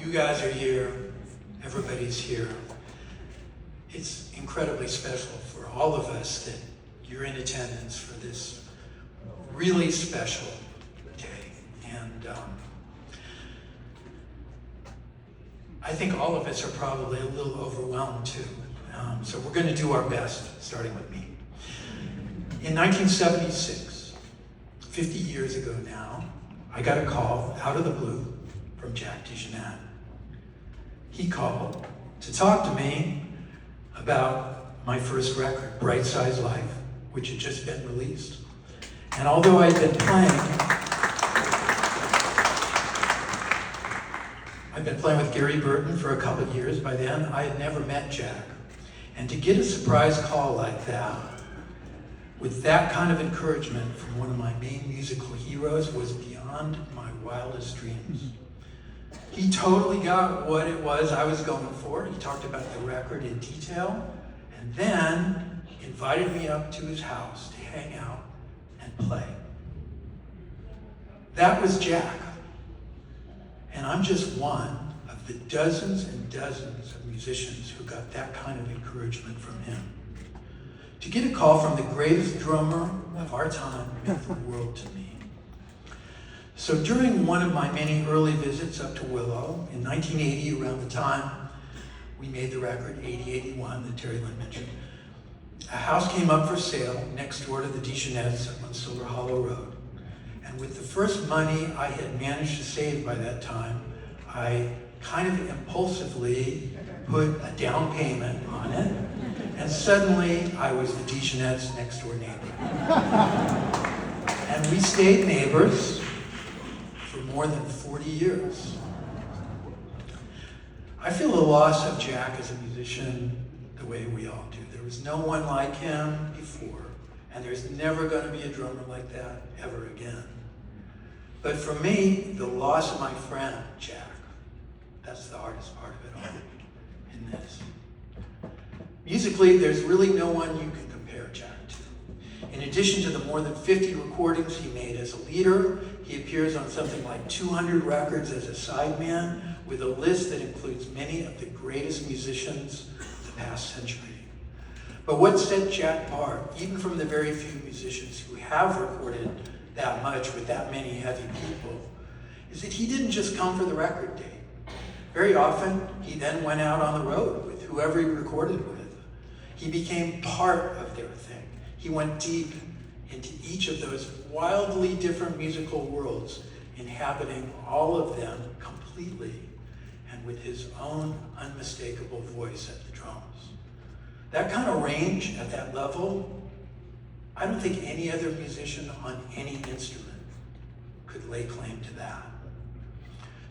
You guys are here, everybody's here. It's incredibly special for all of us that you're in attendance for this really special day. And I think all of us are probably a little overwhelmed too. So we're going to do our best, starting with me. In 1976, 50 years ago now, I got a call out of the blue from Jack DeJohnette. He called to talk to me about my first record, Bright Size Life, which had just been released. And although I'd been playing with Gary Burton for a couple of years by then, I had never met Jack. And to get a surprise call like that, with that kind of encouragement from one of my main musical heroes, was beyond my wildest dreams. He totally got what it was I was going for. He talked about the record in detail, and then invited me up to his house to hang out and play. That was Jack. And I'm just one of the dozens and dozens of musicians who got that kind of encouragement from him. To get a call from the greatest drummer of our time meant the world to me. So during one of my many early visits up to Willow in 1980, around the time we made the record, 80-81, that Terry Lynn mentioned, a house came up for sale next door to the DeJohnettes on Silver Hollow Road. And with the first money I had managed to save by that time, I kind of impulsively put a down payment on it, and suddenly I was the DeJohnette's next door neighbor. And we stayed neighbors for more than 40 years. I feel the loss of Jack as a musician the way we all do. There was no one like him before, and there's never going to be a drummer like that ever again. But for me, the loss of my friend, Jack, that's the hardest part of it all in this. Musically, there's really no one you can compare Jack to. In addition to the more than 50 recordings he made as a leader, he appears on something like 200 records as a sideman, with a list that includes many of the greatest musicians of the past century. But what set Jack apart, even from the very few musicians who have recorded that much with that many heavy people, is that he didn't just come for the record date. Very often, he then went out on the road with whoever he recorded with. He became part of their thing. He went deep into each of those wildly different musical worlds, inhabiting all of them completely and with his own unmistakable voice at the drums. That kind of range at that level, I don't think any other musician on any instrument could lay claim to that.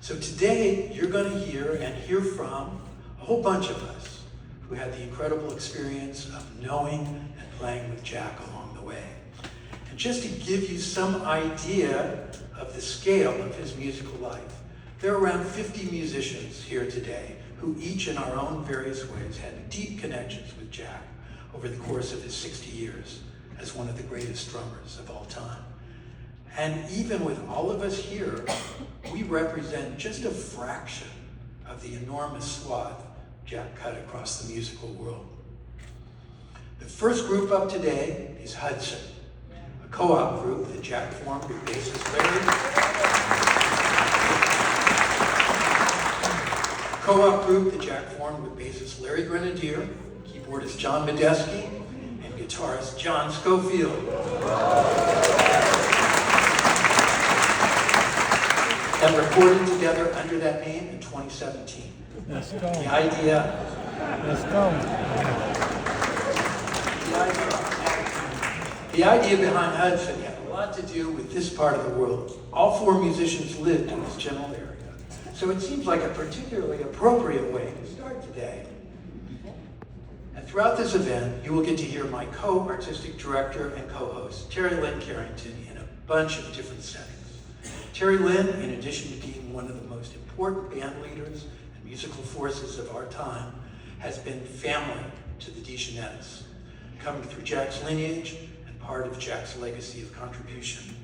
So today, you're going to hear from a whole bunch of us who had the incredible experience of knowing and playing with Jack along the way. And just to give you some idea of the scale of his musical life, there are around 50 musicians here today who each in our own various ways had deep connections with Jack over the course of his 60 years as one of the greatest drummers of all time. And even with all of us here, we represent just a fraction of the enormous swath Jack cut across the musical world. The first group up today is Hudson, a co-op group that Jack formed with bassist Larry Grenadier, keyboardist John Medeski, and guitarist John Schofield. That recorded together under that name in 2017. Let's go. The idea behind Hudson had a lot to do with this part of the world. All four musicians lived in this general area. So it seems like a particularly appropriate way to start today. And throughout this event, you will get to hear my co-artistic director and co-host, Terry Lynn Carrington, in a bunch of different settings. Terry Lynn, in addition to being one of the most important band leaders and musical forces of our time, has been family to the DeJohnettes, coming through Jack's lineage and part of Jack's legacy of contribution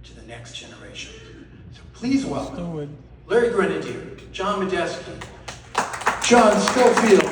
to the next generation. So please welcome Larry Grenadier, John Medeski, John Schofield,